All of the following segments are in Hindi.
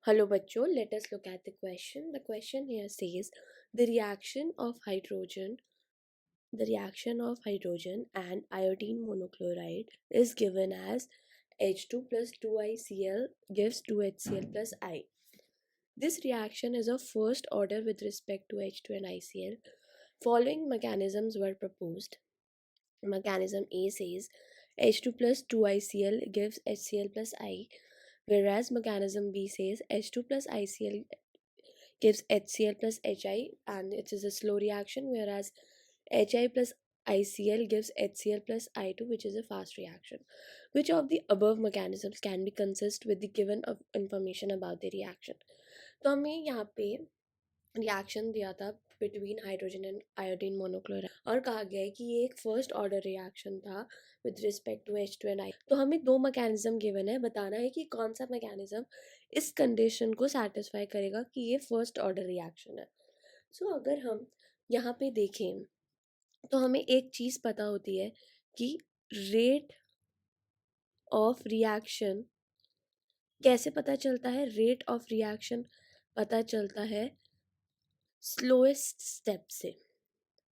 Hello bachcho, let us look at the question. The question here says the reaction of hydrogen and iodine monochloride is given as H2 plus 2ICl gives 2HCl plus I. This reaction is of first order with respect to H2 and ICl. Following mechanisms were proposed. Mechanism A says H2 plus 2ICl gives HCl plus I, whereas mechanism B says H2 plus ICl gives HCl plus HI, and it is a slow reaction, whereas HI plus ICl gives HCl plus I2, which is a fast reaction. Which of the above mechanisms can be consist with the given of information about the reaction? तो हमें यहाँ पे रिएक्शन दिया था between hydrogen and iodine monochloride और कहा गया है कि ये एक फर्स्ट ऑर्डर रिएक्शन था with respect to H2 and I। तो हमें दो मैकेनिज्म गिवन है, बताना है कि कौन सा मैकेनिज्म इस कंडीशन को सेटिस्फाई करेगा कि ये फर्स्ट ऑर्डर रिएक्शन है। सो अगर हम यहाँ पे देखें तो हमें एक चीज़ पता होती है कि रेट ऑफ रिएक्शन कैसे पता चलता है। रेट ऑफ रिएक्शन पता चलता है स्लोएस्ट स्टेप से,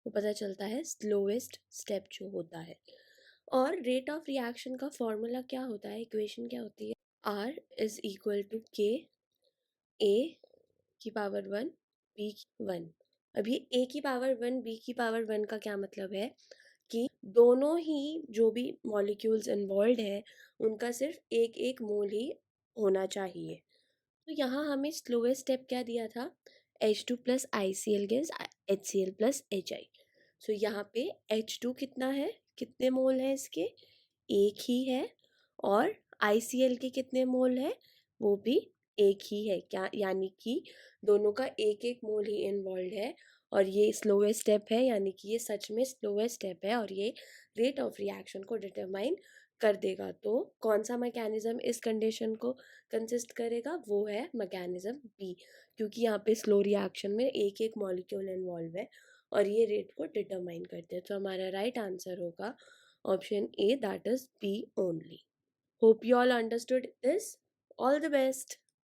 वो पता चलता है स्लोएस्ट स्टेप जो होता है। और रेट ऑफ रिएक्शन का फॉर्मूला क्या होता है, इक्वेशन क्या होती है, R इज इक्वल टू के ए की पावर 1 बी 1। अब ये ए की पावर 1 बी की पावर 1 का क्या मतलब है कि दोनों ही जो भी मॉलिक्यूल्स इन्वॉल्व है उनका सिर्फ एक एक मोल ही होना चाहिए। तो यहाँ हमें स्लोएस्ट स्टेप क्या दिया था, H2 plus I C L gives HCl plus HI। So यहाँ पे H2 कितना है, कितने मोल है इसके, एक ही है, और ICl के कितने मोल है, वो भी एक ही है। क्या यानी कि दोनों का एक एक मोल ही इन्वॉल्व है, और ये स्लोएस्ट स्टेप है, यानी कि ये सच में स्लोएस्ट स्टेप है और ये रेट ऑफ रिएक्शन को डिटरमाइन कर देगा। तो कौन सा मैकेनिज्म इस कंडीशन को कंसिस्ट करेगा, वो है मैकेनिज्म बी, क्योंकि यहाँ पे स्लो रिएक्शन में एक एक मॉलिक्यूल इन्वॉल्व है और ये रेट को डिटरमाइन करते हैं। तो हमारा राइट आंसर होगा option A, that is B only. Hope you all understood this. All the best.